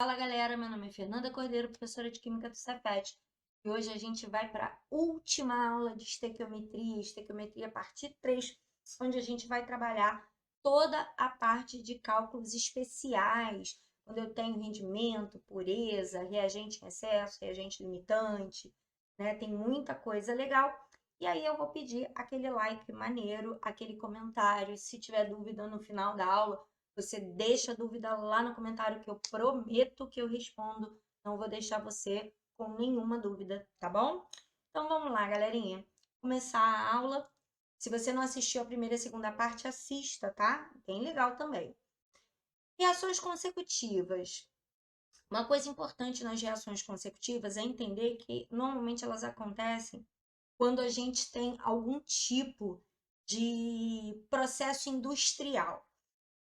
Fala galera, meu nome é Fernanda Cordeiro, professora de Química do Cefet. E hoje a gente vai para a última aula de estequiometria parte 3, onde a gente vai trabalhar toda a parte de cálculos especiais, quando eu tenho rendimento, pureza, reagente em excesso, reagente limitante, né? Tem muita coisa legal. E aí eu vou pedir aquele like maneiro, aquele comentário, se tiver dúvida no final da aula, você deixa a dúvida lá no comentário que eu prometo que eu respondo. Não vou deixar você com nenhuma dúvida, tá bom? Então vamos lá, galerinha. Começar a aula. Se você não assistiu a primeira e a segunda parte, assista, tá? Bem legal também. Reações consecutivas. Uma coisa importante nas reações consecutivas é entender que normalmente elas acontecem quando a gente tem algum tipo de processo industrial.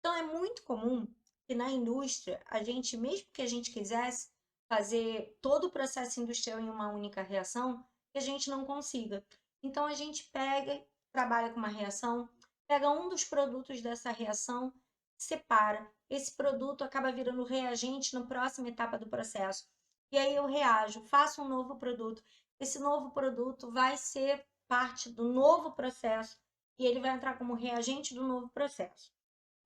Então, é muito comum que na indústria, a gente, mesmo que a gente quisesse fazer todo o processo industrial em uma única reação, que a gente não consiga. Então, a gente pega, trabalha com uma reação, pega um dos produtos dessa reação, separa. Esse produto acaba virando reagente na próxima etapa do processo. E aí eu reajo, faço um novo produto. Esse novo produto vai ser parte do novo processo e ele vai entrar como reagente do novo processo.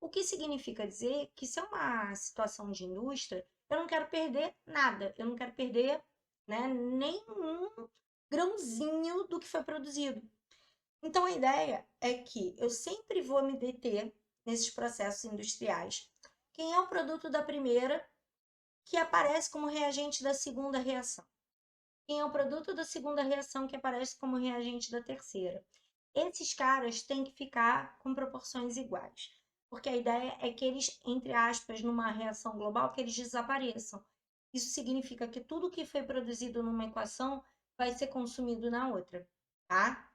O que significa dizer que se é uma situação de indústria, eu não quero perder nada, eu não quero perder, né, nenhum grãozinho do que foi produzido. Então a ideia é que eu sempre vou me deter nesses processos industriais. Quem é o produto da primeira que aparece como reagente da segunda reação? Quem é o produto da segunda reação que aparece como reagente da terceira? Esses caras têm que ficar com proporções iguais, porque a ideia é que eles, entre aspas, numa reação global, que eles desapareçam. Isso significa que tudo que foi produzido numa equação vai ser consumido na outra, tá?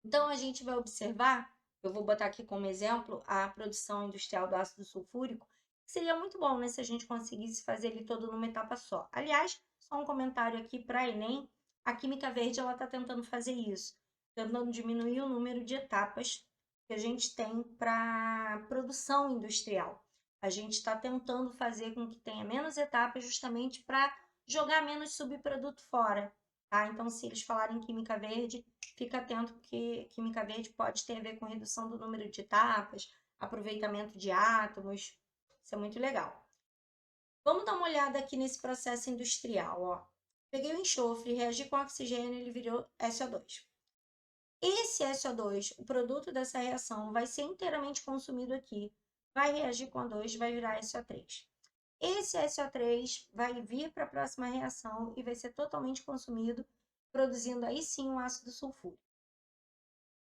Então, a gente vai observar, eu vou botar aqui como exemplo, a produção industrial do ácido sulfúrico, que seria muito bom, né, se a gente conseguisse fazer ele todo numa etapa só. Aliás, só um comentário aqui para a Enem, a Química Verde ela está tentando fazer isso, tentando diminuir o número de etapas que a gente tem para produção industrial. A gente está tentando fazer com que tenha menos etapas justamente para jogar menos subproduto fora, tá? Então, se eles falarem Química Verde, fica atento que Química Verde pode ter a ver com redução do número de etapas, aproveitamento de átomos. Isso é muito legal. Vamos dar uma olhada aqui nesse processo industrial, ó. Peguei o enxofre, reagi com oxigênio, ele virou SO2. Esse SO2, o produto dessa reação, vai ser inteiramente consumido aqui, vai reagir com O2, vai virar SO3. Esse SO3 vai vir para a próxima reação e vai ser totalmente consumido, produzindo aí sim um ácido sulfúrico.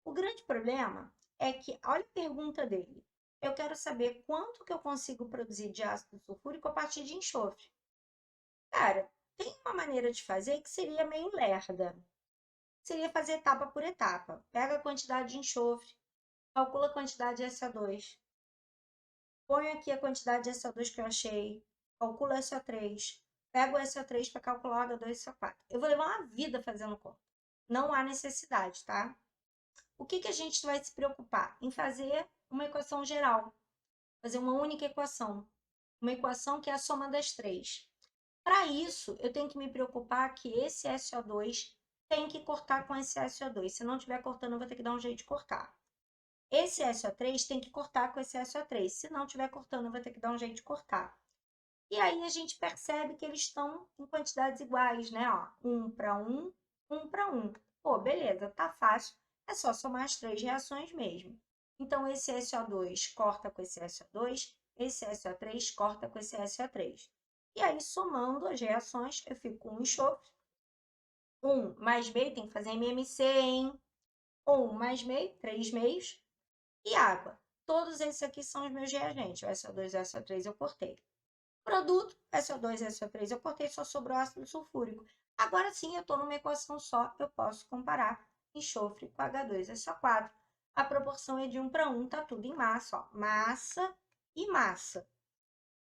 O grande problema é que, olha a pergunta dele, eu quero saber quanto que eu consigo produzir de ácido sulfúrico a partir de enxofre. Cara, tem uma maneira de fazer que seria meio lerda. Seria fazer etapa por etapa. Pega a quantidade de enxofre, calcula a quantidade de SO2, põe aqui a quantidade de SO2 que eu achei, calcula SO3, pega o SO3 para calcular o H2 e SO4. Eu vou levar uma vida fazendo conta. Não há necessidade, tá? O que a gente vai se preocupar? Em fazer uma equação geral, fazer uma única equação, uma equação que é a soma das três. Para isso, eu tenho que me preocupar que esse SO2 tem que cortar com esse SO2. Se não estiver cortando, eu vou ter que dar um jeito de cortar. Esse SO3 tem que cortar com esse SO3. Se não estiver cortando, eu vou ter que dar um jeito de cortar. E aí a gente percebe que eles estão em quantidades iguais, né? Ó, 1 para 1, 1 para 1. Pô, beleza, tá fácil. É só somar as três reações mesmo. Então, esse SO2 corta com esse SO2, esse SO3 corta com esse SO3. E aí, somando as reações, eu fico com enxofre. 1 mais meio, tem que fazer MMC, hein? 1 mais meio, 3 meios. E água. Todos esses aqui são os meus reagentes. O SO2 e o SO3 eu cortei. Produto, SO2 e SO3 eu cortei, só sobrou ácido sulfúrico. Agora sim, eu estou numa equação só, eu posso comparar enxofre com H2SO4. A proporção é de 1 para 1, tá tudo em massa, ó. Massa e massa.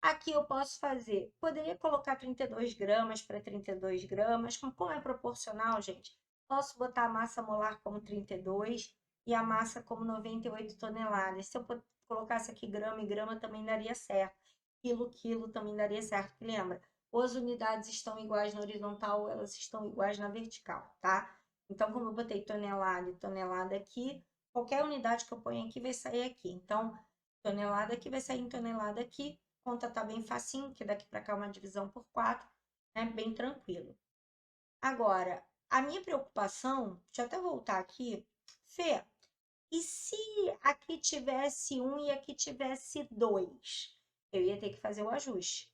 Aqui eu posso fazer, poderia colocar 32 gramas para 32 gramas, como é proporcional, gente, posso botar a massa molar como 32 e a massa como 98 toneladas. Se eu colocasse aqui grama e grama, também daria certo. quilo também daria certo, que lembra? Ou as unidades estão iguais na horizontal, ou elas estão iguais na vertical, tá? Então, como eu botei tonelada e tonelada aqui, qualquer unidade que eu ponho aqui vai sair aqui. Então, tonelada aqui vai sair em tonelada aqui. Conta tá bem facinho, que daqui para cá é uma divisão por 4, né? Bem tranquilo. Agora, a minha preocupação, deixa eu até voltar aqui, Fê, e se aqui tivesse 1 e aqui tivesse 2? Eu ia ter que fazer o ajuste.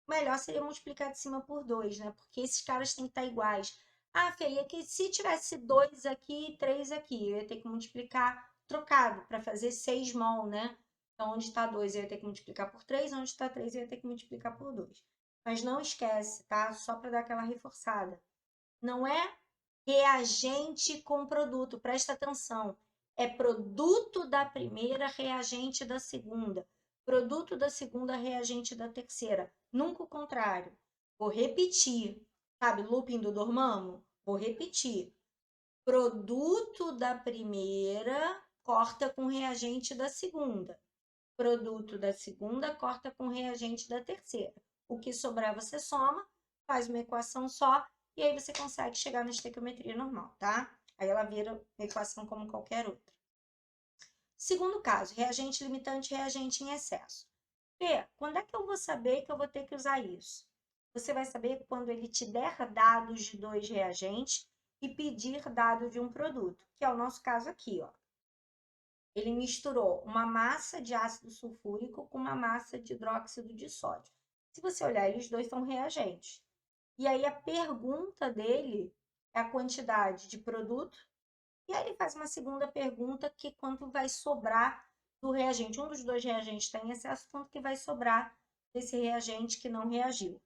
O melhor seria multiplicar de cima por 2, né? Porque esses caras têm que estar iguais. Ah, Fê, e aqui, se tivesse 2 aqui e 3 aqui, eu ia ter que multiplicar trocado para fazer 6 mol, né? Então, onde está 2, eu ia ter que multiplicar por 3, onde está 3, eu ia ter que multiplicar por 2. Mas não esquece, tá? Só para dar aquela reforçada. Não é reagente com produto, presta atenção. É produto da primeira, reagente da segunda. Produto da segunda, reagente da terceira. Nunca o contrário. Vou repetir. Sabe, looping do Dormammu? Vou repetir. Produto da primeira corta com reagente da segunda. Produto da segunda corta com reagente da terceira. O que sobrar você soma, faz uma equação só e aí você consegue chegar na estequiometria normal, tá? Aí ela vira uma equação como qualquer outra. Segundo caso, reagente limitante, reagente em excesso. Fê, quando é que eu vou saber que eu vou ter que usar isso? Você vai saber quando ele te der dados de 2 reagentes e pedir dado de um produto, que é o nosso caso aqui, ó. Ele misturou uma massa de ácido sulfúrico com uma massa de hidróxido de sódio. Se você olhar, eles dois são reagentes. E aí a pergunta dele é a quantidade de produto. E aí ele faz uma segunda pergunta, que quanto vai sobrar do reagente. Um dos dois reagentes está em excesso, quanto que vai sobrar desse reagente que não reagiu.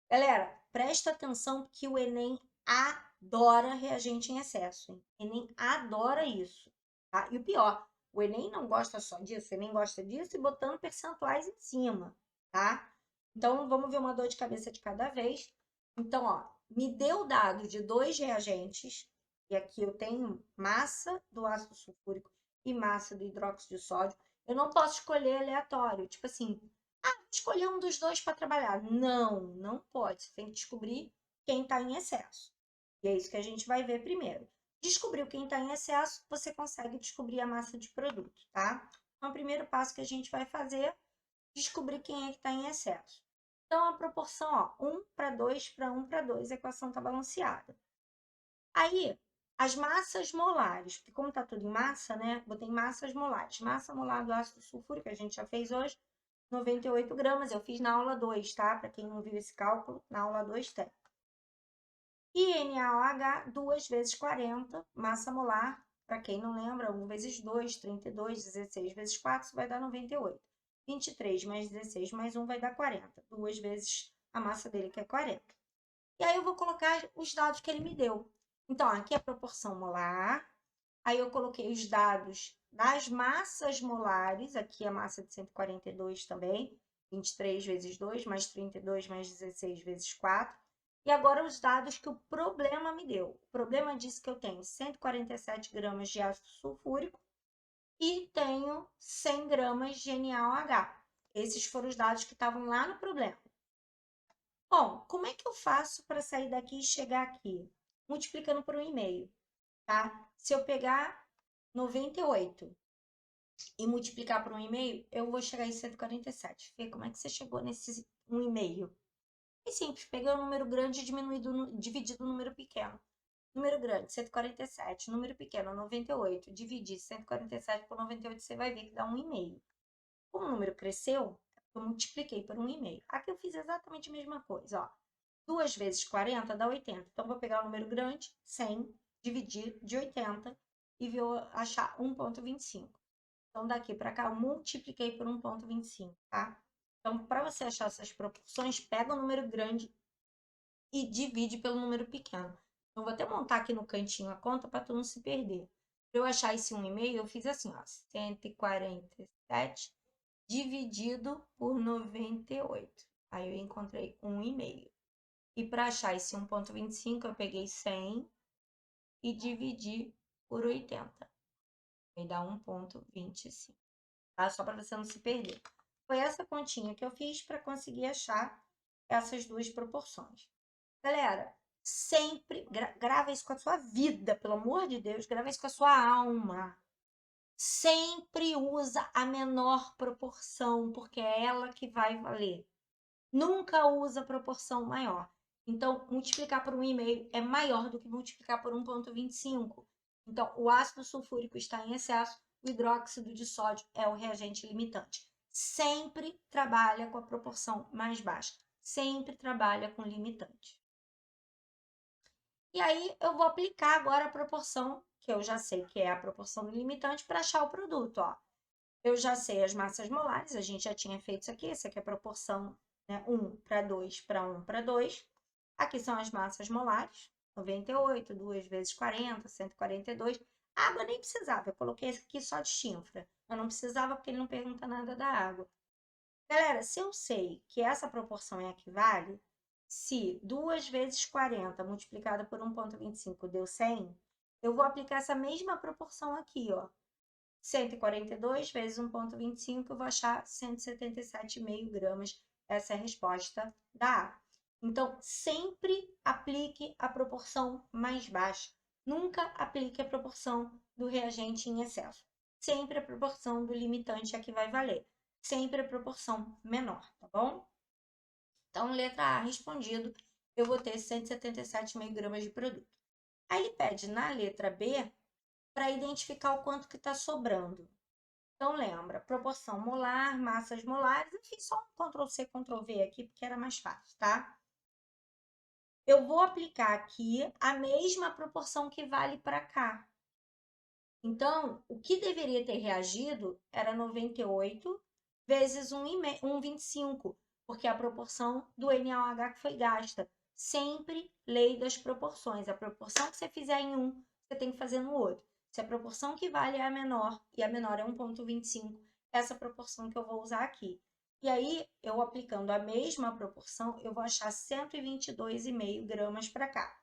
Galera, presta atenção que o Enem adora reagente em excesso. Hein? O Enem adora isso. Tá? E o pior, o Enem não gosta só disso, o Enem gosta disso e botando percentuais em cima, tá? Então, vamos ver uma dor de cabeça de cada vez. Então, ó, me deu o dado de 2 reagentes, e aqui eu tenho massa do ácido sulfúrico e massa do hidróxido de sódio. Eu não posso escolher aleatório, tipo assim, escolher um dos dois para trabalhar. Não, não pode. Você tem que descobrir quem está em excesso. E é isso que a gente vai ver primeiro. Descobriu quem está em excesso, você consegue descobrir a massa de produto, tá? Então, o primeiro passo que a gente vai fazer, descobrir quem é que está em excesso. Então, a proporção, ó, 1 para 2 para 1 para 2, a equação está balanceada. Aí, as massas molares, porque como está tudo em massa, né? Botei massas molares. Massa molar do ácido sulfúrico, que a gente já fez hoje, 98 gramas. Eu fiz na aula 2, tá? Para quem não viu esse cálculo, na aula 2 tem. E NaOH, 2 vezes 40, massa molar, para quem não lembra, 1 vezes 2, 32, 16 vezes 4, isso vai dar 98. 23 mais 16 mais 1 vai dar 40. 2 vezes a massa dele, que é 40. E aí eu vou colocar os dados que ele me deu. Então, aqui é a proporção molar. Aí eu coloquei os dados das massas molares. Aqui a massa de 142 também. 23 vezes 2, mais 32, mais 16 vezes 4. E agora os dados que o problema me deu. O problema disse que eu tenho 147 gramas de ácido sulfúrico e tenho 100 gramas de NaOH. Esses foram os dados que estavam lá no problema. Bom, como é que eu faço para sair daqui e chegar aqui? Multiplicando por 1,5, tá? Se eu pegar 98 e multiplicar por 1,5, eu vou chegar em 147. Fê, como é que você chegou nesse 1,5? É simples, peguei o número grande e dividido o número pequeno. Número grande, 147. Número pequeno, 98. Dividir 147 por 98, você vai ver que dá 1,5. Como o número cresceu, eu multipliquei por 1,5. Aqui eu fiz exatamente a mesma coisa, ó. 2 vezes 40 dá 80. Então, vou pegar o número grande, 100, dividir de 80 e vou achar 1,25. Então, daqui para cá, eu multipliquei por 1,25, tá? Então, para você achar essas proporções, pega o número grande e divide pelo número pequeno. Então, vou até montar aqui no cantinho a conta para tu não se perder. Para eu achar esse 1,5, eu fiz assim, ó, 147 dividido por 98. Aí eu encontrei 1,5. E para achar esse 1,25, eu peguei 100 e dividi por 80. Vai dar 1,25. Tá? Só para você não se perder. Foi essa continha que eu fiz para conseguir achar essas duas proporções. Galera, sempre grava isso com a sua vida, pelo amor de Deus, grava isso com a sua alma. Sempre usa a menor proporção, porque é ela que vai valer. Nunca usa proporção maior. Então, multiplicar por 1,5 é maior do que multiplicar por 1,25. Então, o ácido sulfúrico está em excesso, o hidróxido de sódio é o reagente limitante. Sempre trabalha com a proporção mais baixa. Sempre trabalha com limitante. E aí, eu vou aplicar agora a proporção, que eu já sei que é a proporção do limitante, para achar o produto, ó. Eu já sei as massas molares, a gente já tinha feito isso aqui. Essa aqui é a proporção, né? 1 para 2 para 1 para 2. Aqui são as massas molares, 98, 2 vezes 40, 142. A água nem precisava, eu coloquei aqui só de chinfra. Eu não precisava porque ele não pergunta nada da água. Galera, se eu sei que essa proporção equivale, se 2 vezes 40 multiplicado por 1,25 deu 100, eu vou aplicar essa mesma proporção aqui, ó. 142 vezes 1,25, eu vou achar 177,5 gramas. Essa é a resposta da A. Então, sempre aplique a proporção mais baixa. Nunca aplique a proporção do reagente em excesso. Sempre a proporção do limitante é que vai valer. Sempre a proporção menor, tá bom? Então, letra A respondido, eu vou ter 177,5 gramas de produto. Aí ele pede na letra B para identificar o quanto que está sobrando. Então, lembra, proporção molar, massas molares, eu fiz só um Ctrl+C, Ctrl+V aqui, porque era mais fácil, tá? Eu vou aplicar aqui a mesma proporção que vale para cá. Então, o que deveria ter reagido era 98 vezes 1,25, porque é a proporção do NaOH que foi gasta. Sempre lei das proporções. A proporção que você fizer em um, você tem que fazer no outro. Se a proporção que vale é a menor, e a menor é 1,25, essa proporção que eu vou usar aqui. E aí, eu aplicando a mesma proporção, eu vou achar 122,5 gramas para cá.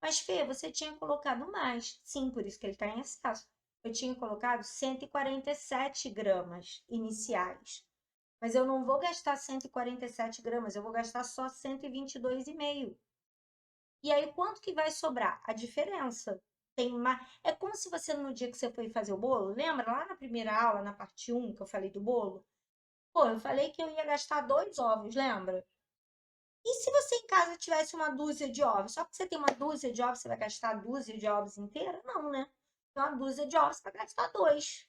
Mas, Fê, você tinha colocado mais. Sim, por isso que ele está em excesso. Eu tinha colocado 147 gramas iniciais. Mas eu não vou gastar 147 gramas, eu vou gastar só 122,5. E aí, quanto que vai sobrar? A diferença. Tem mais... É como se você, no dia que você foi fazer o bolo, lembra lá na primeira aula, na parte 1, que eu falei do bolo? Pô, eu falei que eu ia gastar 2 ovos, lembra? E se você em casa tivesse uma dúzia de ovos? Só porque você tem uma dúzia de ovos, você vai gastar a dúzia de ovos inteira? Não, né? Então, uma dúzia de ovos, você vai gastar 2.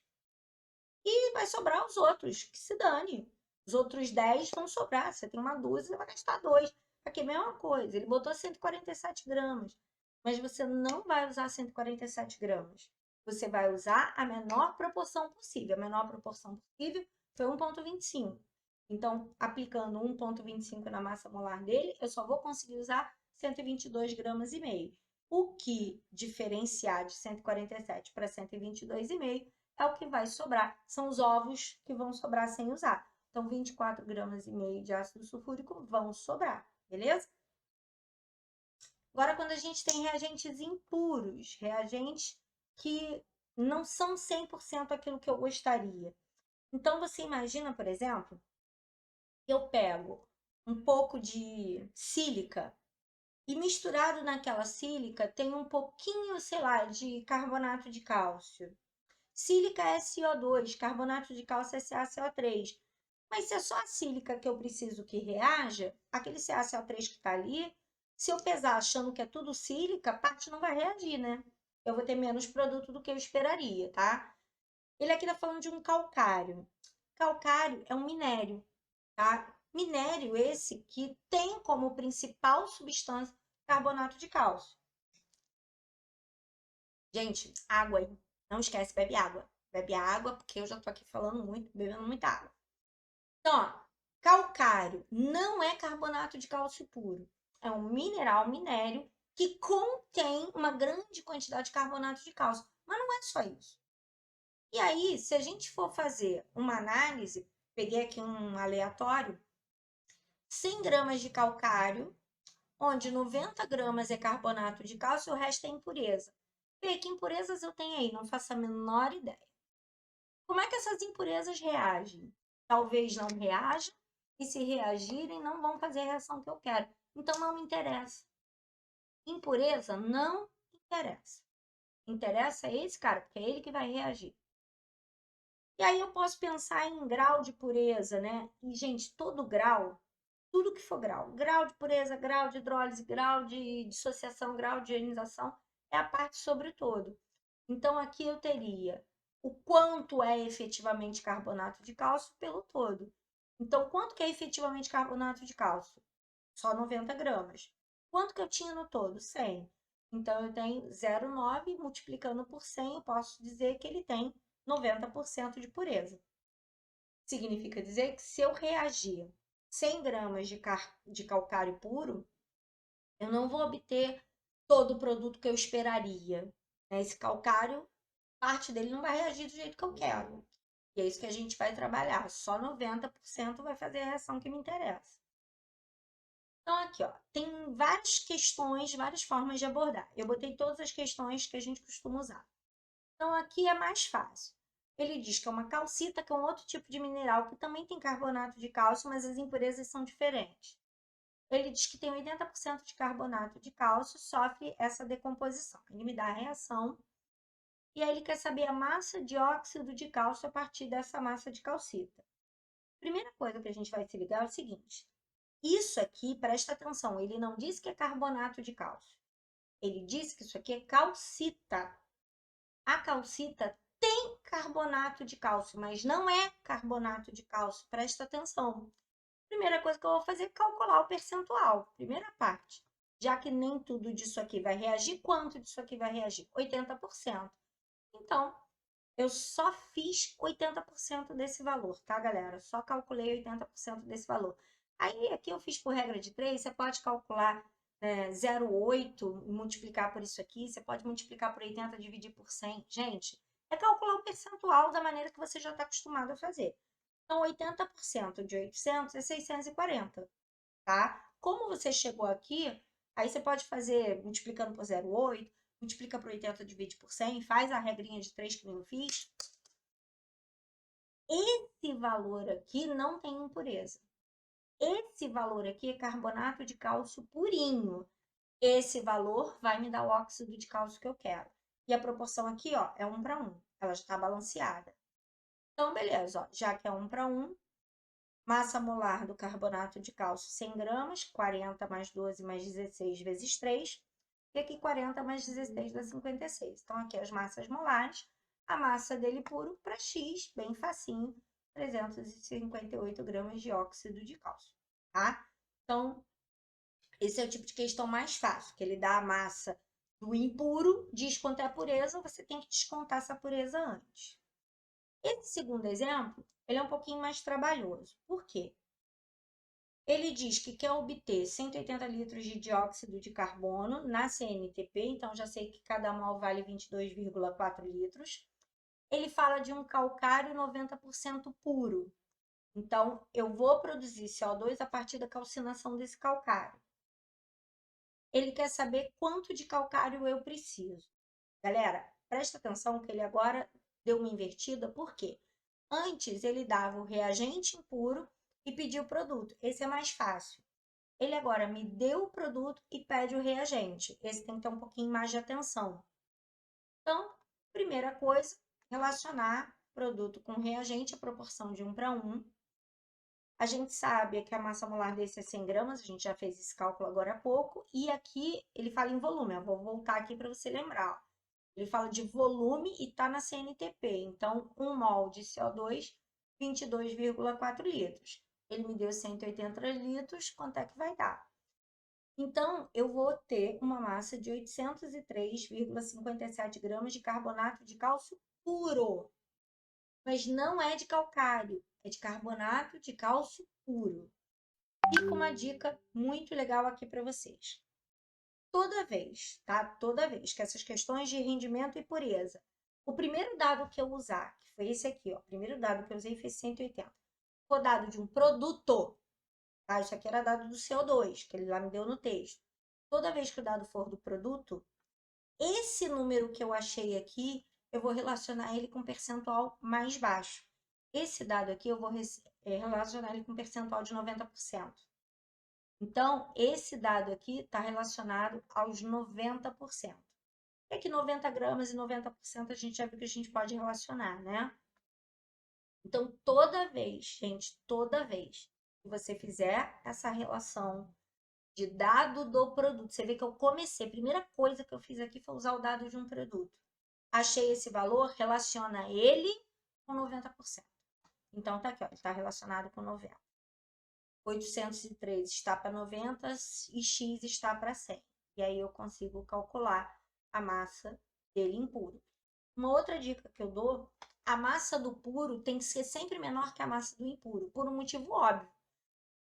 E vai sobrar os outros, que se dane. Os outros 10 vão sobrar. Você tem uma dúzia, você vai gastar 2. Aqui é a mesma coisa. Ele botou 147 gramas. Mas você não vai usar 147 gramas. Você vai usar a menor proporção possível. A menor proporção possível foi 1,25. Então, aplicando 1,25 na massa molar dele, eu só vou conseguir usar 122 gramas e meio. O que diferenciar de 147 para 122,5 é o que vai sobrar. São os ovos que vão sobrar sem usar. Então, 24 gramas e meio de ácido sulfúrico vão sobrar, beleza? Agora, quando a gente tem reagentes impuros, reagentes que não são 100% aquilo que eu gostaria. Então, você imagina, por exemplo, eu pego um pouco de sílica e misturado naquela sílica tem um pouquinho, sei lá, de carbonato de cálcio. Sílica é SO2, carbonato de cálcio é CaCO3. Mas se é só a sílica que eu preciso que reaja, aquele CaCO3 que está ali, se eu pesar achando que é tudo sílica, a parte não vai reagir, né? Eu vou ter menos produto do que eu esperaria, tá? Ele aqui está falando de um calcário. Calcário é um minério, tá? Minério esse que tem como principal substância carbonato de cálcio. Gente, água aí. Não esquece, bebe água. Bebe água, porque eu já tô aqui falando muito, bebendo muita água. Então, ó, calcário não é carbonato de cálcio puro. É um mineral, minério, que contém uma grande quantidade de carbonato de cálcio. Mas não é só isso. E aí, se a gente for fazer uma análise, peguei aqui um aleatório, 100 gramas de calcário, onde 90 gramas é carbonato de cálcio e o resto é impureza. Vê que impurezas eu tenho aí, não faço a menor ideia. Como é que essas impurezas reagem? talvez não reajam, e se reagirem, não vão fazer a reação que eu quero. Então, não me interessa. Impureza não interessa. Interessa esse cara, porque é ele que vai reagir. E aí eu posso pensar em grau de pureza, né? E, gente, todo grau, tudo que for grau de pureza, grau de hidrólise, grau de dissociação, grau de ionização, é a parte sobre todo. Então, aqui eu teria o quanto é efetivamente carbonato de cálcio pelo todo. Então, quanto que é efetivamente carbonato de cálcio? Só 90 gramas. Quanto que eu tinha no todo? 100. Então, eu tenho 0,9 multiplicando por 100, eu posso dizer que ele tem 90% de pureza. Significa dizer que se eu reagir 100 gramas de calcário puro, eu não vou obter todo o produto que eu esperaria. Esse calcário, parte dele não vai reagir do jeito que eu quero. E é isso que a gente vai trabalhar. Só 90% vai fazer a reação que me interessa. Então, aqui, ó, tem várias questões, várias formas de abordar. Eu botei todas as questões que a gente costuma usar. Então, aqui é mais fácil. Ele diz que é uma calcita, que é um outro tipo de mineral que também tem carbonato de cálcio, mas as impurezas são diferentes. Ele diz que tem 80% de carbonato de cálcio, sofre essa decomposição. Ele me dá a reação e aí ele quer saber a massa de óxido de cálcio a partir dessa massa de calcita. Primeira coisa que a gente vai se ligar é o seguinte: isso aqui, presta atenção, ele não disse que é carbonato de cálcio. Ele disse que isso aqui é calcita. A calcita tem carbonato de cálcio, mas não é carbonato de cálcio. Presta atenção. Primeira coisa que eu vou fazer é calcular o percentual. Primeira parte. Já que nem tudo disso aqui vai reagir, quanto disso aqui vai reagir? 80%. Então, eu só fiz 80% desse valor, tá, galera? Só calculei 80% desse valor. Aí, aqui eu fiz por regra de 3, você pode calcular 0,8 e multiplicar por isso aqui, você pode multiplicar por 80 e dividir por 100. Gente, é calcular o percentual da maneira que você já está acostumado a fazer. Então, 80% de 800 é 640, tá? Como você chegou aqui, aí você pode fazer multiplicando por 0,8, multiplica por 80, divide por 100, faz a regrinha de 3 que eu fiz. Esse valor aqui não tem impureza. Esse valor aqui é carbonato de cálcio purinho. Esse valor vai me dar o óxido de cálcio que eu quero. E a proporção aqui, ó, é 1 para 1. Ela já está balanceada. Então, beleza, ó, já que é 1 para 1, massa molar do carbonato de cálcio 100 gramas, 40 mais 12 mais 16 vezes 3. E aqui 40 mais 16 dá 56. Então, aqui as massas molares. A massa dele puro para X, bem facinho, 358 gramas de óxido de cálcio, tá? Então, esse é o tipo de questão mais fácil, que ele dá a massa do impuro, diz quanto é a pureza, você tem que descontar essa pureza antes. Esse segundo exemplo, ele é um pouquinho mais trabalhoso. Por quê? Ele diz que quer obter 180 litros de dióxido de carbono na CNTP, então já sei que cada mol vale 22,4 litros. Ele fala de um calcário 90% puro. Então, eu vou produzir CO2 a partir da calcinação desse calcário. Ele quer saber quanto de calcário eu preciso. Galera, presta atenção que ele agora deu uma invertida, por quê? Antes ele dava o reagente impuro e pedia o produto. Esse é mais fácil. Ele agora me deu o produto e pede o reagente. Esse tem que ter um pouquinho mais de atenção. Então, primeira coisa, relacionar produto com reagente, a proporção de 1 para 1. A gente sabe que a massa molar desse é 100 gramas, a gente já fez esse cálculo agora há pouco. E aqui ele fala em volume, eu vou voltar aqui para você lembrar. Ó. Ele fala de volume e está na CNTP. Então, 1 mol de CO2, 22,4 litros. Ele me deu 180 litros, quanto é que vai dar? Então, eu vou ter uma massa de 803,57 gramas de carbonato de cálcio puro. Mas não é de calcário, é de carbonato de cálcio puro. Fica uma dica muito legal aqui para vocês. Toda vez, tá? Toda vez que essas questões de rendimento e pureza, o primeiro dado que eu usar, que foi esse aqui, ó, o primeiro dado que eu usei foi 180, for dado de um produto, tá? Isso aqui era dado do CO2, que ele lá me deu no texto. Toda vez que o dado for do produto, esse número que eu achei aqui, eu vou relacionar ele com um percentual mais baixo. Esse dado aqui, eu vou relacionar ele com um percentual de 90%. Então, esse dado aqui está relacionado aos 90%. É que 90 gramas e 90% a gente já viu que a gente pode relacionar, né? Então, toda vez, gente, toda vez que você fizer essa relação de dado do produto, você vê que eu comecei, a primeira coisa que eu fiz aqui foi usar o dado de um produto. Achei esse valor, relaciona ele com 90%. Então, tá aqui, ó, ele está relacionado com 90. 803 está para 90 e X está para 100. E aí eu consigo calcular a massa dele em puro. Uma outra dica que eu dou, a massa do puro tem que ser sempre menor que a massa do impuro, por um motivo óbvio.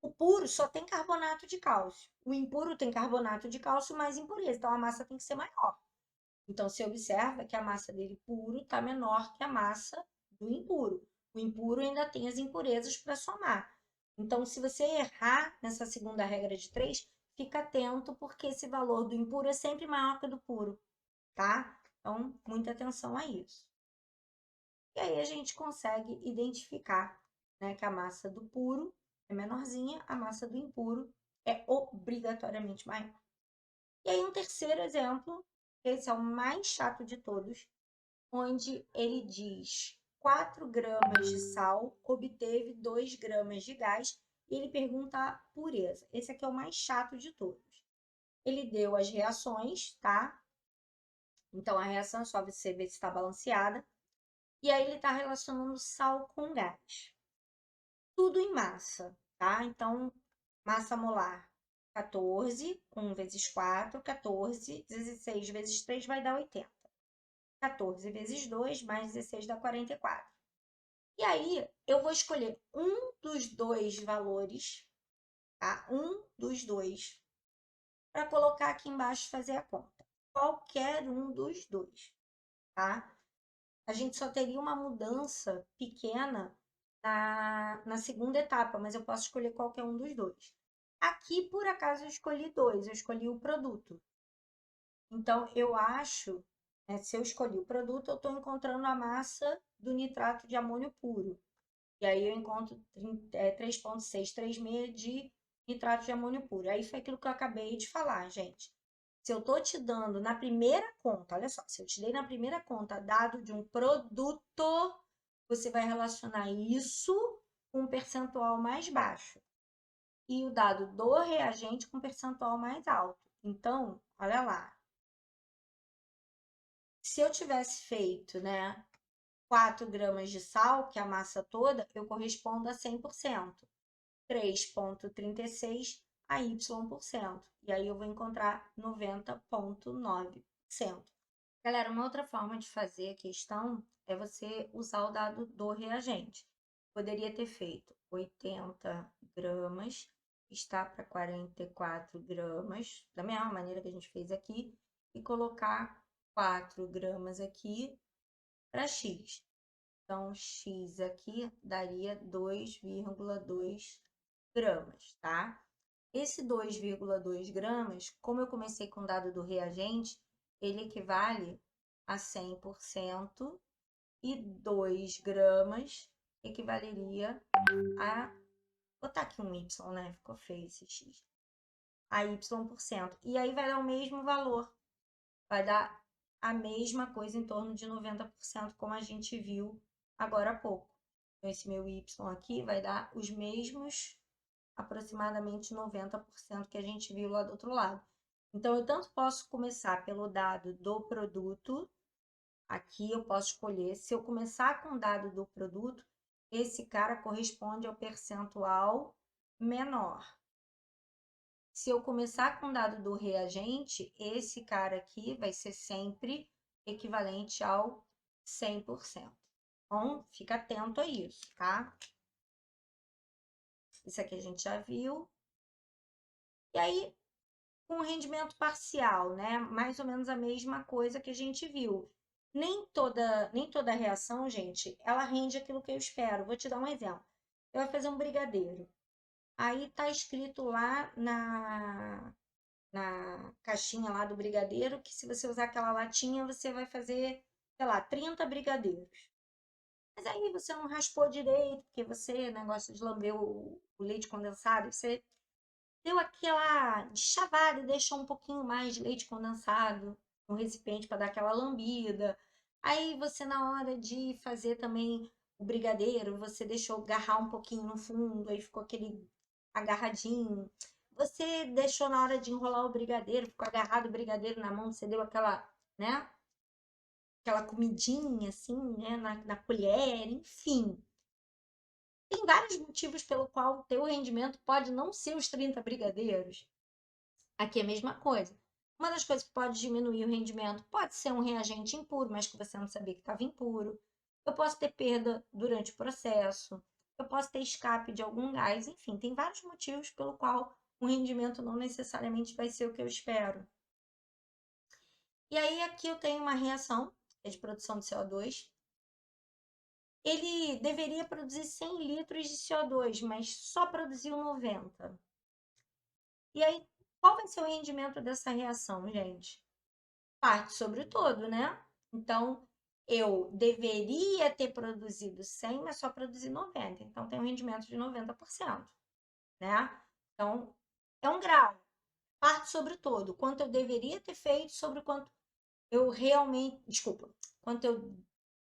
O puro só tem carbonato de cálcio. O impuro tem carbonato de cálcio mais impureza, então a massa tem que ser maior. Então, você observa que a massa dele puro está menor que a massa do impuro. O impuro ainda tem as impurezas para somar. Então, se você errar nessa segunda regra de 3, fica atento, porque esse valor do impuro é sempre maior que o do puro, tá? Então, muita atenção a isso. E aí a gente consegue identificar, né, que a massa do puro é menorzinha, a massa do impuro é obrigatoriamente maior. E aí um terceiro exemplo, esse é o mais chato de todos, onde ele diz 4 gramas de sal obteve 2 gramas de gás e ele pergunta a pureza. Esse aqui é o mais chato de todos. Ele deu as reações, tá? Então a reação é só você ver se está balanceada. E aí ele está relacionando sal com gás. Tudo em massa, tá? Então, massa molar, 14, 1 vezes 4, 14, 16 vezes 3 vai dar 80. 14 vezes 2, mais 16 dá 44. E aí, eu vou escolher um dos dois valores, tá? Um dos dois, para colocar aqui embaixo e fazer a conta. Qualquer um dos dois, tá? A gente só teria uma mudança pequena na segunda etapa, mas eu posso escolher qualquer um dos dois. Aqui, por acaso, eu escolhi dois, eu escolhi o produto. Então, eu acho, né, se eu escolhi o produto, eu estou encontrando a massa do nitrato de amônio puro. E aí eu encontro 3,636 de nitrato de amônio puro. Aí foi aquilo que eu acabei de falar, gente. Se eu estou te dando na primeira conta, olha só, se eu te dei na primeira conta dado de um produto, você vai relacionar isso com um percentual mais baixo. E o dado do reagente com percentual mais alto. Então, olha lá. Se eu tivesse feito, né, 4 gramas de sal, que é a massa toda, eu correspondo a 100%. 3,36 a Y%. E aí eu vou encontrar 90,9%. Galera, uma outra forma de fazer a questão é você usar o dado do reagente. Poderia ter feito 80 gramas, está para 44 gramas, da mesma maneira que a gente fez aqui, e colocar 4 gramas aqui para X. Então, X aqui daria 2,2 gramas, tá? Esse 2,2 gramas, como eu comecei com o dado do reagente, ele equivale a 100% e 2 gramas equivaleria a... Vou botar aqui um Y, né? Ficou feio esse X. A Y%. E aí vai dar o mesmo valor. Vai dar a mesma coisa em torno de 90%, como a gente viu agora há pouco. Então, esse meu Y aqui vai dar os mesmos, aproximadamente 90% que a gente viu lá do outro lado. Então, eu tanto posso começar pelo dado do produto, aqui eu posso escolher, se eu começar com o dado do produto, esse cara corresponde ao percentual menor. Se eu começar com o dado do reagente, esse cara aqui vai ser sempre equivalente ao 100%. Então, fica atento a isso, tá? Isso aqui a gente já viu. E aí, com o rendimento parcial, né? Mais ou menos a mesma coisa que a gente viu. Nem toda reação, gente, ela rende aquilo que eu espero. Vou te dar um exemplo. Você vai fazer um brigadeiro. Aí tá escrito lá na caixinha lá do brigadeiro que se você usar aquela latinha, você vai fazer, sei lá, 30 brigadeiros. Mas aí você não raspou direito, porque você, né, gosta de lamber o leite condensado, você deu aquela deschavada e deixou um pouquinho mais de leite condensado no recipiente para dar aquela lambida. Aí você, na hora de fazer também o brigadeiro, você deixou agarrar um pouquinho no fundo, aí ficou aquele agarradinho. Você deixou na hora de enrolar o brigadeiro, ficou agarrado o brigadeiro na mão, você deu aquela, né? Aquela comidinha assim, né? Na colher, enfim. Tem vários motivos pelo qual o teu rendimento pode não ser os 30 brigadeiros. Aqui é a mesma coisa. Uma das coisas que pode diminuir o rendimento pode ser um reagente impuro, mas que você não sabia que estava impuro. Eu posso ter perda durante o processo. Eu posso ter escape de algum gás. Enfim, tem vários motivos pelo qual o rendimento não necessariamente vai ser o que eu espero. E aí aqui eu tenho uma reação de produção de CO2. Ele deveria produzir 100 litros de CO2, mas só produziu 90. E aí, qual vai ser o rendimento dessa reação, gente? Parte sobre o todo, né? Então, eu deveria ter produzido 100, mas só produzi 90. Então, tem um rendimento de 90%, né? Então, é um grau. Parte sobre o todo. Quanto eu deveria ter feito sobre quanto eu realmente... Desculpa. Quanto eu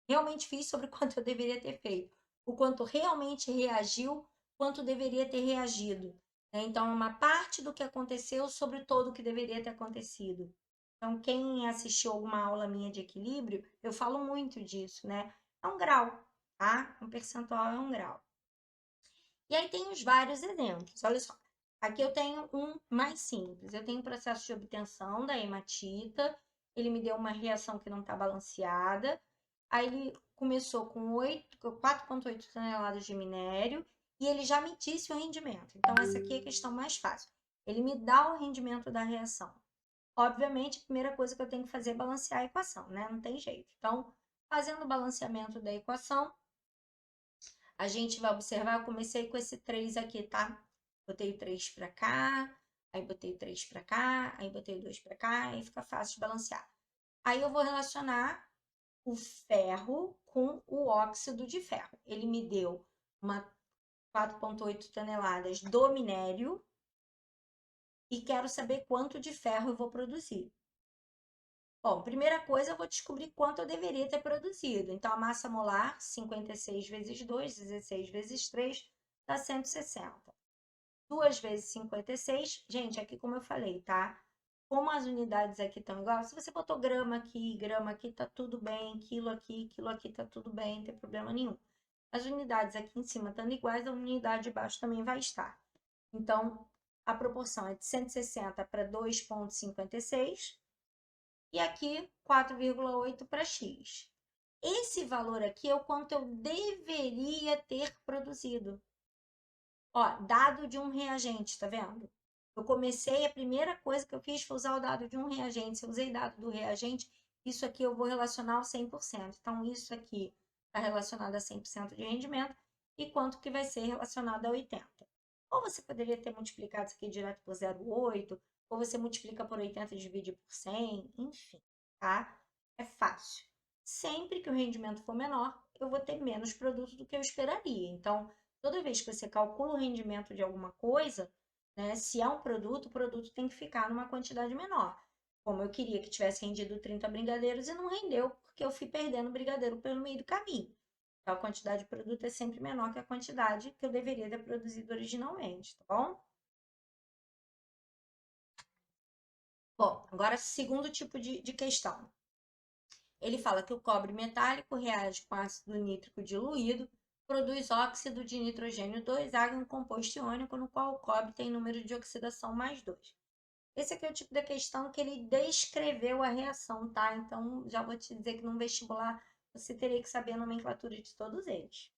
realmente fiz sobre quanto eu deveria ter feito. O quanto realmente reagiu, quanto deveria ter reagido. Então, é uma parte do que aconteceu sobre todo o que deveria ter acontecido. Então, quem assistiu alguma aula minha de equilíbrio, eu falo muito disso, né? É um grau, tá? Um percentual é um grau. E aí tem os vários exemplos. Olha só. Aqui eu tenho um mais simples. Eu tenho um processo de obtenção da hematita. Ele me deu uma reação que não está balanceada. Aí ele começou com 4,8 toneladas de minério e ele já me disse o rendimento. Então, essa aqui é a questão mais fácil. Ele me dá o rendimento da reação. Obviamente, a primeira coisa que eu tenho que fazer é balancear a equação, né? Não tem jeito. Então, fazendo o balanceamento da equação, a gente vai observar, eu comecei com esse 3 aqui, tá? Botei o 3 para cá, aí botei o 3 para cá, aí botei o 2 para cá, aí fica fácil de balancear. Aí eu vou relacionar o ferro com o óxido de ferro. Ele me deu uma 4,8 toneladas do minério e quero saber quanto de ferro eu vou produzir. Bom, primeira coisa, eu vou descobrir quanto eu deveria ter produzido. Então, a massa molar, 56 vezes 2, 16 vezes 3, dá 160. 2 vezes 56, gente, aqui como eu falei, tá? Como as unidades aqui estão iguais, se você botou grama aqui, tá tudo bem, quilo aqui, tá tudo bem, não tem problema nenhum. As unidades aqui em cima estando iguais, a unidade de baixo também vai estar. Então, a proporção é de 160 para 2,56 e aqui 4,8 para x. Esse valor aqui é o quanto eu deveria ter produzido. Ó, dado de um reagente, tá vendo? Eu comecei, a primeira coisa que eu fiz foi usar o dado de um reagente. Se eu usei dado do reagente, isso aqui eu vou relacionar ao 100%. Então, isso aqui está relacionado a 100% de rendimento. E quanto que vai ser relacionado a 80%. Ou você poderia ter multiplicado isso aqui direto por 0,8, ou você multiplica por 80 e divide por 100, enfim, tá? É fácil. Sempre que o rendimento for menor, eu vou ter menos produto do que eu esperaria. Então, toda vez que você calcula o rendimento de alguma coisa, né, se é um produto, o produto tem que ficar numa quantidade menor. Como eu queria que tivesse rendido 30 brigadeiros e não rendeu, porque eu fui perdendo brigadeiro pelo meio do caminho. Então, a quantidade de produto é sempre menor que a quantidade que eu deveria ter produzido originalmente, tá bom? Bom, agora segundo tipo de questão. Ele fala que o cobre metálico reage com ácido nítrico diluído, produz óxido de nitrogênio 2, um composto iônico no qual o cobre tem número de oxidação mais 2. Esse aqui é o tipo de questão que ele descreveu a reação, tá? Então, já vou te dizer que no vestibular você teria que saber a nomenclatura de todos eles.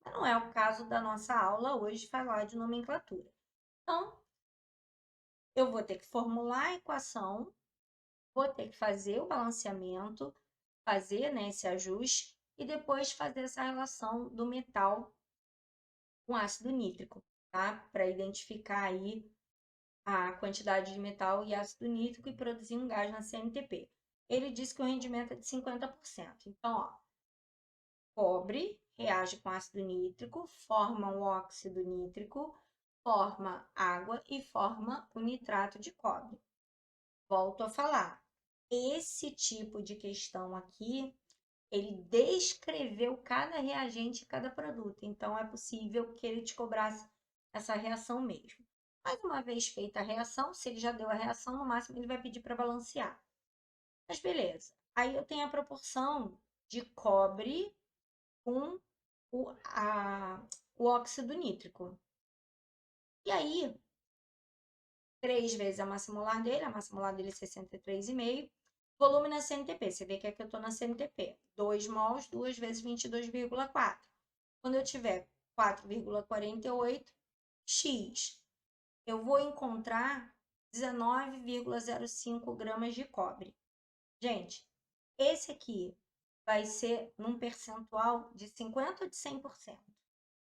Mas não é o caso da nossa aula hoje falar de nomenclatura. Então, eu vou ter que formular a equação, vou ter que fazer o balanceamento, fazer, né, esse ajuste e depois fazer essa relação do metal com ácido nítrico, tá? Para identificar aí a quantidade de metal e ácido nítrico e produzir um gás na CNTP. Ele diz que o rendimento é de 50%. Então, ó, cobre reage com ácido nítrico, forma o óxido nítrico, forma água e forma o nitrato de cobre. Volto a falar, esse tipo de questão aqui, ele descreveu cada reagente e cada produto, então é possível que ele te cobrasse essa reação mesmo. Mas uma vez feita a reação, se ele já deu a reação, no máximo ele vai pedir para balancear. Mas beleza, aí eu tenho a proporção de cobre com o óxido nítrico. E aí, 3 vezes a massa molar dele é 63,5. Volume na CNTP, você vê que aqui eu estou na CNTP. 2 mols, 2 vezes 22,4. Quando eu tiver 4,48 x, eu vou encontrar 19,05 gramas de cobre. Gente, esse aqui vai ser num percentual de 50% ou de 100%.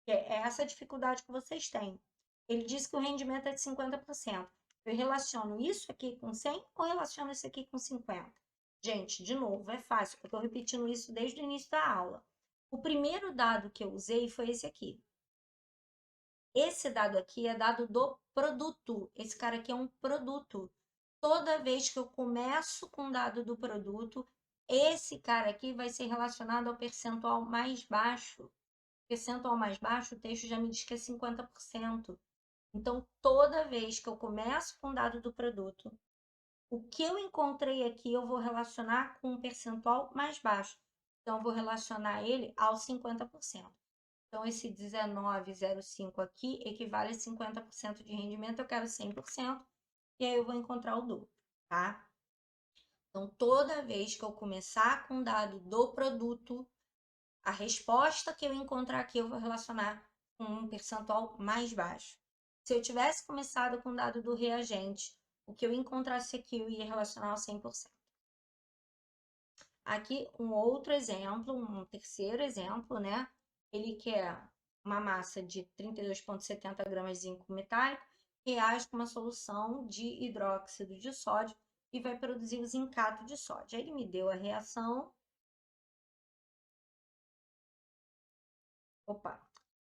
Que é essa dificuldade que vocês têm. Ele diz que o rendimento é de 50%. Eu relaciono isso aqui com 100 ou relaciono isso aqui com 50? Gente, de novo, é fácil, eu estou repetindo isso desde o início da aula. O primeiro dado que eu usei foi esse aqui. Esse dado aqui é dado do produto. Esse cara aqui é um produto. Toda vez que eu começo com dado do produto, esse cara aqui vai ser relacionado ao percentual mais baixo. Percentual mais baixo, o texto já me diz que é 50%. Então, toda vez que eu começo com o dado do produto, o que eu encontrei aqui eu vou relacionar com um percentual mais baixo. Então, eu vou relacionar ele ao 50%. Então, esse 19,05 aqui equivale a 50% de rendimento, eu quero 100%, e aí eu vou encontrar o duplo, tá? Então, toda vez que eu começar com o dado do produto, a resposta que eu encontrar aqui eu vou relacionar com um percentual mais baixo. Se eu tivesse começado com o dado do reagente, o que eu encontrasse aqui eu ia relacionar ao 100%. Aqui um outro exemplo, um terceiro exemplo, né? Ele quer uma massa de 32,70 gramas de zinco metálico, reage com uma solução de hidróxido de sódio e vai produzir o zincato de sódio. Aí ele me deu a reação. Opa!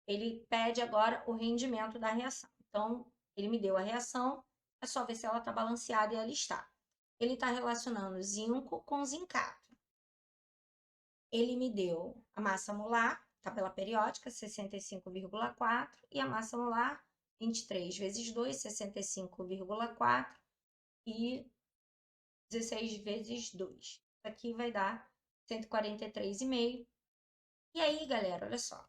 Ele pede agora o rendimento da reação. Então, ele me deu a reação, é só ver se ela está balanceada e ela está. Ele está relacionando zinco com zincato. Ele me deu a massa molar, tabela periódica, 65,4, e a massa molar, 23 vezes 2, 65,4, e 16 vezes 2. Isso aqui vai dar 143,5. E aí, galera, olha só.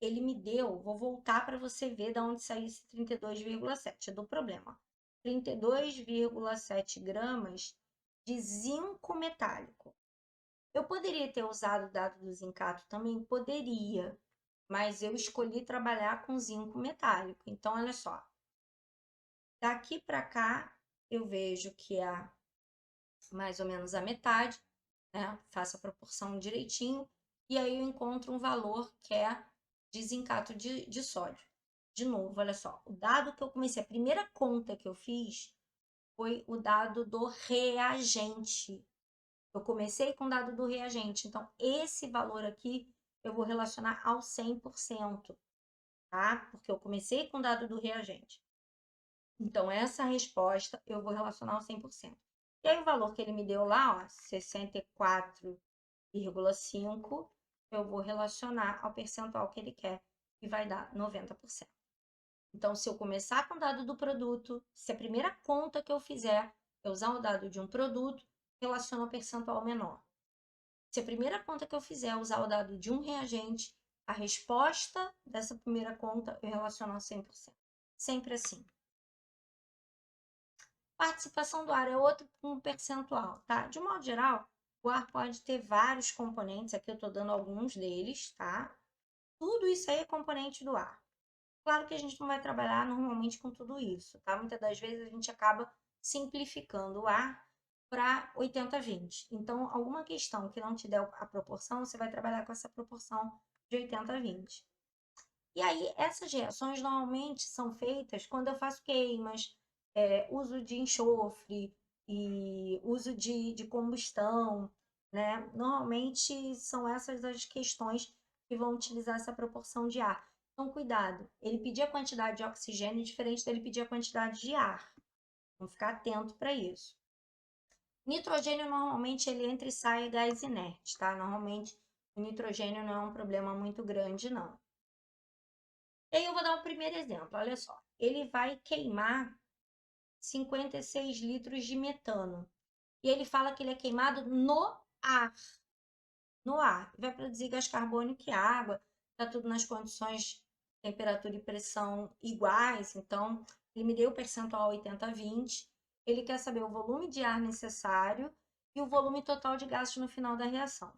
Ele me deu, vou voltar para você ver de onde saiu esse 32,7, é do problema. 32,7 gramas de zinco metálico. Eu poderia ter usado o dado do zincato também? Poderia, mas eu escolhi trabalhar com zinco metálico. Então, olha só. Daqui para cá, eu vejo que é mais ou menos a metade, né? Faço a proporção direitinho, e aí eu encontro um valor que é de zincato de sódio. De novo, olha só, o dado que eu comecei, a primeira conta que eu fiz foi o dado do reagente. Eu comecei com o dado do reagente, então esse valor aqui eu vou relacionar ao 100%, tá? Porque eu comecei com o dado do reagente. Então, essa resposta eu vou relacionar ao 100%. E aí, o valor que ele me deu lá, ó, 64,5, eu vou relacionar ao percentual que ele quer, e vai dar 90%. Então, se eu começar com o dado do produto, se a primeira conta que eu fizer é usar o dado de um produto, relaciono ao percentual menor. Se a primeira conta que eu fizer é usar o dado de um reagente, a resposta dessa primeira conta eu relaciono ao 100%. Sempre assim. Participação do ar é outro percentual, tá? De um modo geral, o ar pode ter vários componentes, aqui eu estou dando alguns deles, tá? Tudo isso aí é componente do ar. Claro que a gente não vai trabalhar normalmente com tudo isso, tá? Muitas das vezes a gente acaba simplificando o ar para 80-20. Então, alguma questão que não te der a proporção, você vai trabalhar com essa proporção de 80-20. E aí, essas reações normalmente são feitas quando eu faço queimas, uso de enxofre e uso de combustão. né? Normalmente são essas as questões que vão utilizar essa proporção de ar. Então, cuidado, ele pedir a quantidade de oxigênio diferente dele pedir a quantidade de ar. Vamos ficar atento para isso. Nitrogênio, normalmente, ele entra e sai gás inerte, tá? Normalmente, o nitrogênio não é um problema muito grande, não. E aí eu vou dar o primeiro exemplo, olha só. Ele vai queimar 56 litros de metano. E ele fala que ele é queimado no ar. No ar. Vai produzir gás carbônico e água. Está tudo nas condições temperatura e pressão iguais. Então, ele me deu o percentual 80-20. Ele quer saber o volume de ar necessário e o volume total de gases no final da reação.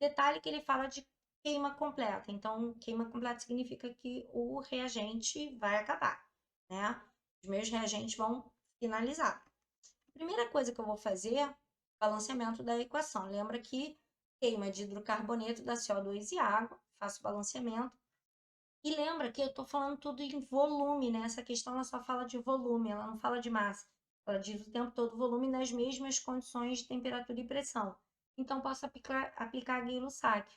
Detalhe que ele fala de queima completa. Então, queima completa significa que o reagente vai acabar, né? Os meus reagentes vão finalizar. Primeira coisa que eu vou fazer, balanceamento da equação. Lembra que queima de hidrocarboneto dá CO2 e água, faço balanceamento. E lembra que eu estou falando tudo em volume, né? Essa questão ela só fala de volume, ela não fala de massa. Ela diz o tempo todo volume nas mesmas condições de temperatura e pressão. Então, posso aplicar Gay-Lussac.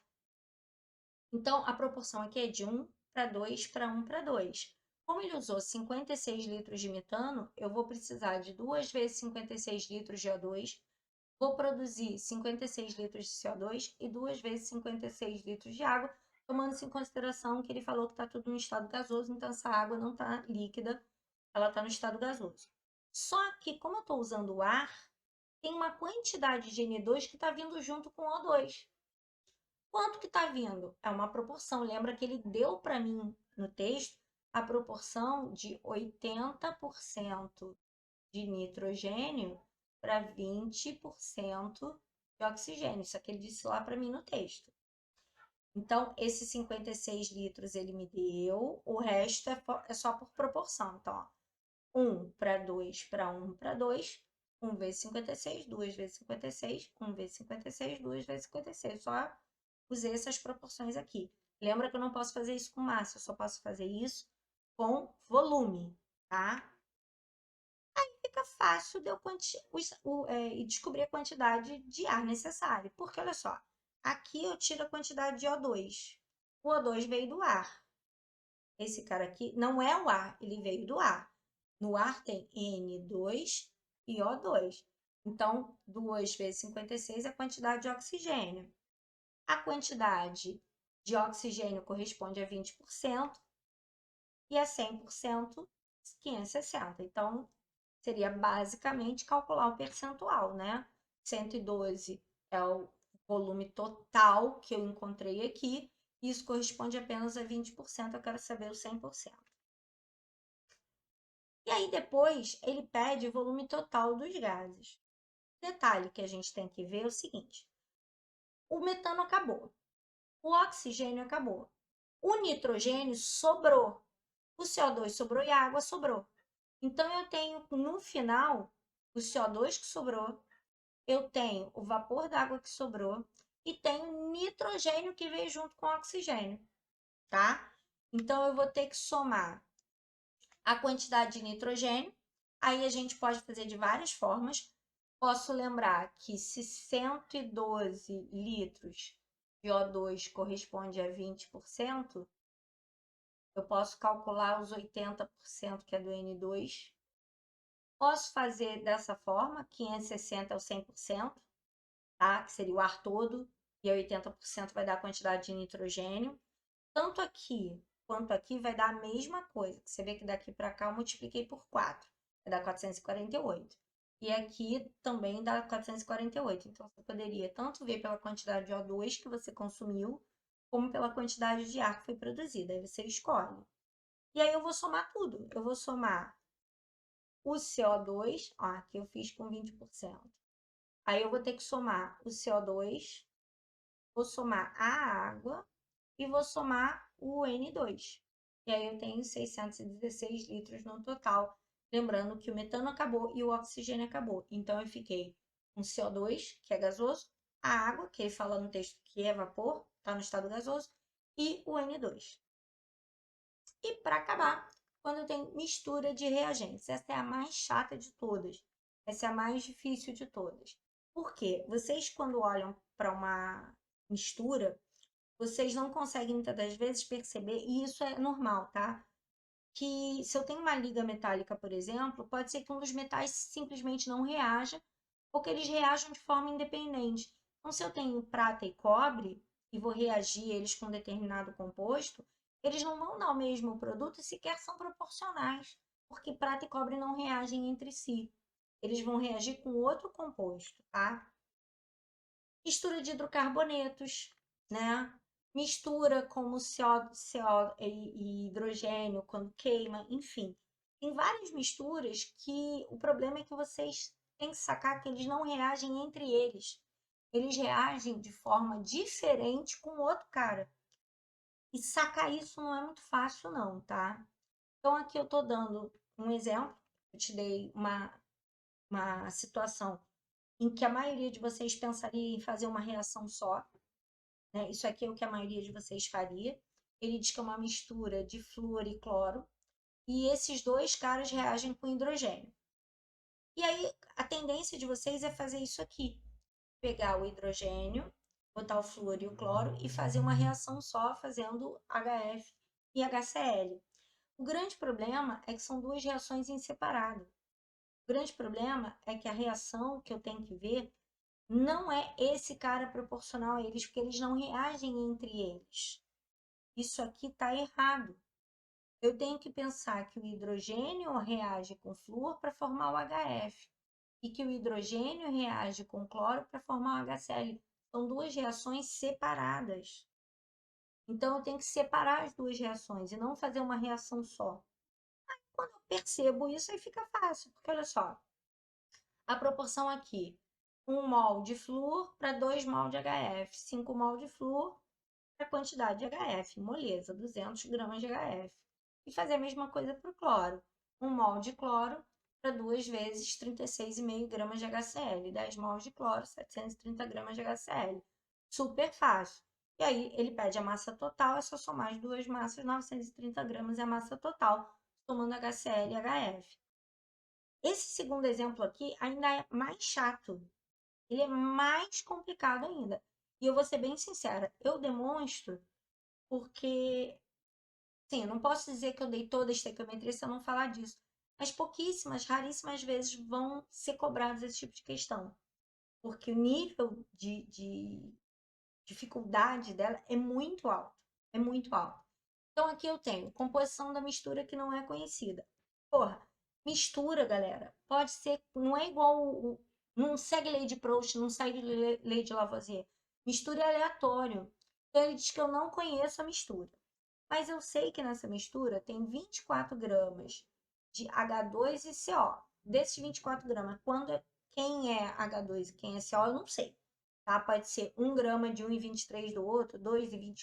Então, a proporção aqui é de 1 para 2 para 1 para 2. Como ele usou 56 litros de metano, eu vou precisar de 2 vezes 56 litros de O2, vou produzir 56 litros de CO2 e 2 vezes 56 litros de água, tomando-se em consideração que ele falou que está tudo no estado gasoso, então essa água não está líquida, ela está no estado gasoso. Só que, como eu estou usando o ar, tem uma quantidade de N2 que está vindo junto com o O2. Quanto que está vindo? É uma proporção. Lembra que ele deu para mim no texto a proporção de 80% de nitrogênio para 20% de oxigênio. Isso aqui ele disse lá para mim no texto. Então, esses 56 litros ele me deu, o resto é só por proporção. Então, ó, 1 para 2 para 1 para 2, 1 vezes 56, 2 vezes 56, 1 vezes 56, 2 vezes 56. Só usei essas proporções aqui. Lembra que eu não posso fazer isso com massa, eu só posso fazer isso com volume, tá? Aí fica fácil de eu descobrir a quantidade de ar necessário. Porque, olha só, aqui eu tiro a quantidade de O2. O O2 veio do ar. Esse cara aqui não é o ar, ele veio do ar. No ar tem N2 e O2. Então, 2 vezes 56 é a quantidade de oxigênio. A quantidade de oxigênio corresponde a 20% e a 100%, 560. Então, seria basicamente calcular o percentual, né? 112 é o volume total que eu encontrei aqui, e isso corresponde apenas a 20%, eu quero saber o 100%. E aí depois ele pede o volume total dos gases. Detalhe que a gente tem que ver é o seguinte: o metano acabou, o oxigênio acabou, o nitrogênio sobrou, o CO2 sobrou e a água sobrou. Então eu tenho no final o CO2 que sobrou, eu tenho o vapor d'água que sobrou e tenho nitrogênio que veio junto com o oxigênio, tá? Então eu vou ter que somar a quantidade de nitrogênio. Aí a gente pode fazer de várias formas. Posso lembrar que se 112 litros de O2 corresponde a 20%, eu posso calcular os 80% que é do N2. Posso fazer dessa forma, 560 é o 100%, tá? Que seria o ar todo, e 80% vai dar a quantidade de nitrogênio. Tanto aqui quanto aqui vai dar a mesma coisa. Você vê que daqui para cá eu multipliquei por 4, vai dar 448. E aqui também dá 448. Então, você poderia tanto ver pela quantidade de O2 que você consumiu, como pela quantidade de ar que foi produzida. Aí você escolhe. E aí eu vou somar tudo. Eu vou somar o CO2, ó, aqui eu fiz com 20%. Aí eu vou ter que somar o CO2, vou somar a água e vou somar o N2. E aí eu tenho 616 litros no total. Lembrando que o metano acabou e o oxigênio acabou. Então eu fiquei com CO2, que é gasoso, a água, que ele fala no texto que é vapor, está no estado gasoso, e o N2. E para acabar, quando eu tenho mistura de reagentes, essa é a mais chata de todas. Essa é a mais difícil de todas. Por quê? Vocês, quando olham para uma mistura, vocês não conseguem muitas das vezes perceber, e isso é normal, tá? Que se eu tenho uma liga metálica, por exemplo, pode ser que um dos metais simplesmente não reaja, ou que eles reajam de forma independente. Então, se eu tenho prata e cobre, e vou reagir eles com um determinado composto, eles não vão dar o mesmo produto e sequer são proporcionais, porque prata e cobre não reagem entre si. Eles vão reagir com outro composto, tá? Mistura de hidrocarbonetos, né? Mistura como CO e hidrogênio quando queima, enfim. Tem várias misturas que o problema é que vocês têm que sacar que eles não reagem entre eles. Eles reagem de forma diferente com o outro cara. E sacar isso não é muito fácil, não, tá? Então, aqui eu tô dando um exemplo. Eu te dei uma situação em que a maioria de vocês pensaria em fazer uma reação só, né? Isso aqui é o que a maioria de vocês faria. Ele diz que é uma mistura de flúor e cloro, e esses dois caras reagem com hidrogênio. E aí, a tendência de vocês é fazer isso aqui: pegar o hidrogênio, botar o flúor e o cloro e fazer uma reação só, fazendo HF e HCl. O grande problema é que são duas reações em separado. O grande problema é que a reação que eu tenho que ver não é esse cara proporcional a eles, porque eles não reagem entre eles. Isso aqui está errado. Eu tenho que pensar que o hidrogênio reage com flúor para formar o HF e que o hidrogênio reage com cloro para formar o HCl. São duas reações separadas. Então, eu tenho que separar as duas reações e não fazer uma reação só. Quando eu percebo isso, aí fica fácil, porque olha só, a proporção aqui, 1 mol de flúor para 2 mol de HF, 5 mol de flúor para a quantidade de HF, moleza, 200 gramas de HF. E fazer a mesma coisa para o cloro, 1 mol de cloro para 2 vezes 36,5 gramas de HCl, 10 mol de cloro, 730 gramas de HCl. Super fácil. E aí ele pede a massa total, é só somar as duas massas, 930 gramas é a massa total, somando HCl e HF. Esse segundo exemplo aqui ainda é mais chato. Ele é mais complicado ainda. E eu vou ser bem sincera, eu demonstro porque, sim, eu não posso dizer que eu dei toda a estequiometria se eu não falar disso. Mas pouquíssimas, raríssimas vezes vão ser cobrados esse tipo de questão. Porque o nível de dificuldade dela é muito alto. É muito alto. Então, aqui eu tenho composição da mistura que não é conhecida. Porra, mistura, galera, pode ser, não é igual, não segue lei de Proust, não segue lei de Lavoisier. Mistura é aleatório. Então, ele diz que eu não conheço a mistura. Mas eu sei que nessa mistura tem 24 gramas de H2 e CO. Desses 24 gramas, quem é H2 e quem é CO, eu não sei. Tá? Pode ser 1 grama de um e 23 do outro, 2 e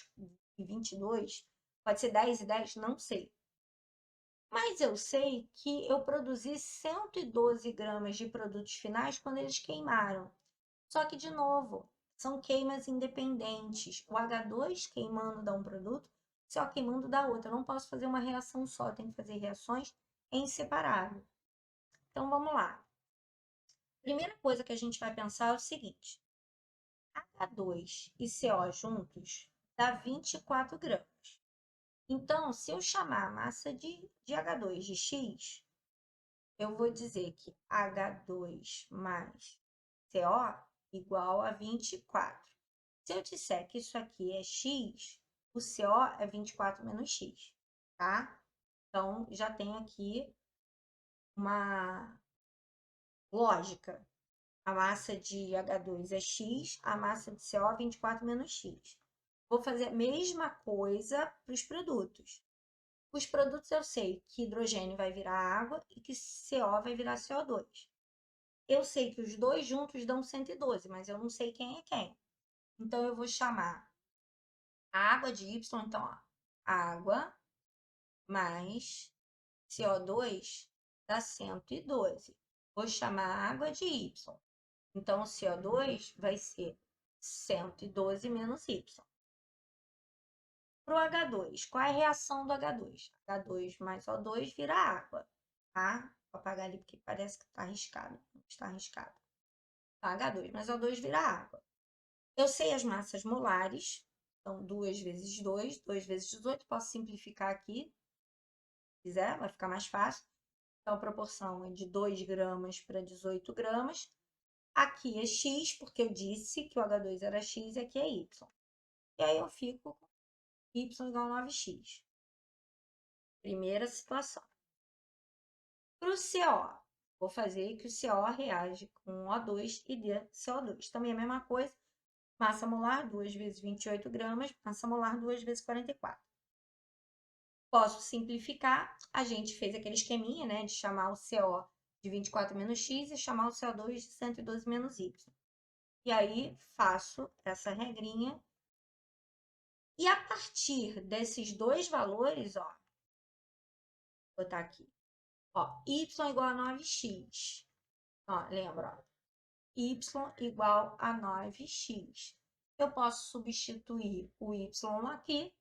22, pode ser 10 e 10, não sei. Mas eu sei que eu produzi 112 gramas de produtos finais quando eles queimaram. Só que, de novo, são queimas independentes. O H2 queimando dá um produto, o CO queimando dá outro. Eu não posso fazer uma reação só, eu tenho que fazer reações em separado. Então, vamos lá. Primeira coisa que a gente vai pensar é o seguinte: H2 e CO juntos dá 24 gramas. Então, se eu chamar a massa de H2 de X, eu vou dizer que H2 mais CO igual a 24. Se eu disser que isso aqui é X, o CO é 24 menos X, tá? Então, já tem aqui uma lógica. A massa de H2 é X, a massa de CO é 24 menos X. Vou fazer a mesma coisa para os produtos. Os produtos eu sei que hidrogênio vai virar água e que CO vai virar CO2. Eu sei que os dois juntos dão 112, mas eu não sei quem é quem. Então, eu vou chamar a água de Y, então, ó, água mais CO2 dá 112. Vou chamar a água de Y. Então, o CO2 vai ser 112 menos Y. Para o H2, qual é a reação do H2? H2 mais O2 vira água, tá? Vou apagar ali porque parece que está arriscado. Não está arriscado. Tá? H2 mais O2 vira água. Eu sei as massas molares, então 2 vezes 2, 2 vezes 18, posso simplificar aqui, se quiser, vai ficar mais fácil. Então, a proporção é de 2 gramas para 18 gramas. Aqui é X, porque eu disse que o H2 era X e aqui é Y. E aí eu fico com Y igual a 9X. Primeira situação. Para o CO, vou fazer que o CO reage com O2 e dê CO2. Também é a mesma coisa. Massa molar, 2 vezes 28 gramas. Massa molar, 2 vezes 44. Posso simplificar. A gente fez aquele esqueminha, né? De chamar o CO de 24 menos X e chamar o CO2 de 112 menos Y. E aí, faço essa regrinha. E a partir desses dois valores, ó, vou botar aqui, ó, y igual a 9x. Ó, lembra, ó, y igual a 9x. Eu posso substituir o y aqui,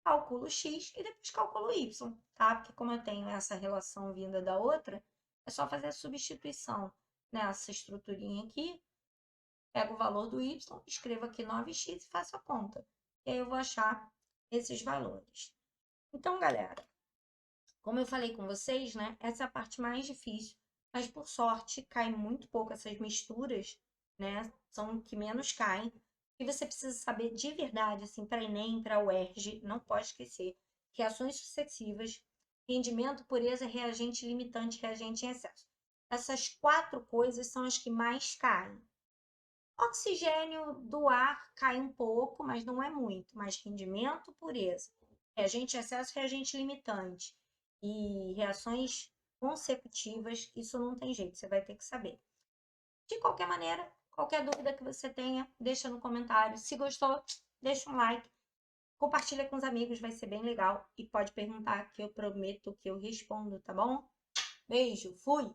calculo x e depois calculo y, tá? Porque como eu tenho essa relação vinda da outra, é só fazer a substituição nessa estruturinha aqui. Pego o valor do y, escrevo aqui 9x e faço a conta. E aí eu vou achar esses valores. Então, galera, como eu falei com vocês, né? Essa é a parte mais difícil, mas por sorte cai muito pouco essas misturas, né? São que menos caem. E você precisa saber de verdade, assim, para Enem, para UERJ, não pode esquecer, reações sucessivas, rendimento, pureza, reagente limitante, reagente em excesso. Essas 4 coisas são as que mais caem. Oxigênio do ar cai um pouco, mas não é muito. Mas rendimento, pureza, reagente em excesso, reagente limitante e reações consecutivas, isso não tem jeito, você vai ter que saber. De qualquer maneira, qualquer dúvida que você tenha, deixa no comentário. Se gostou, deixa um like, compartilha com os amigos, vai ser bem legal. E pode perguntar que eu prometo que eu respondo, tá bom? Beijo, fui!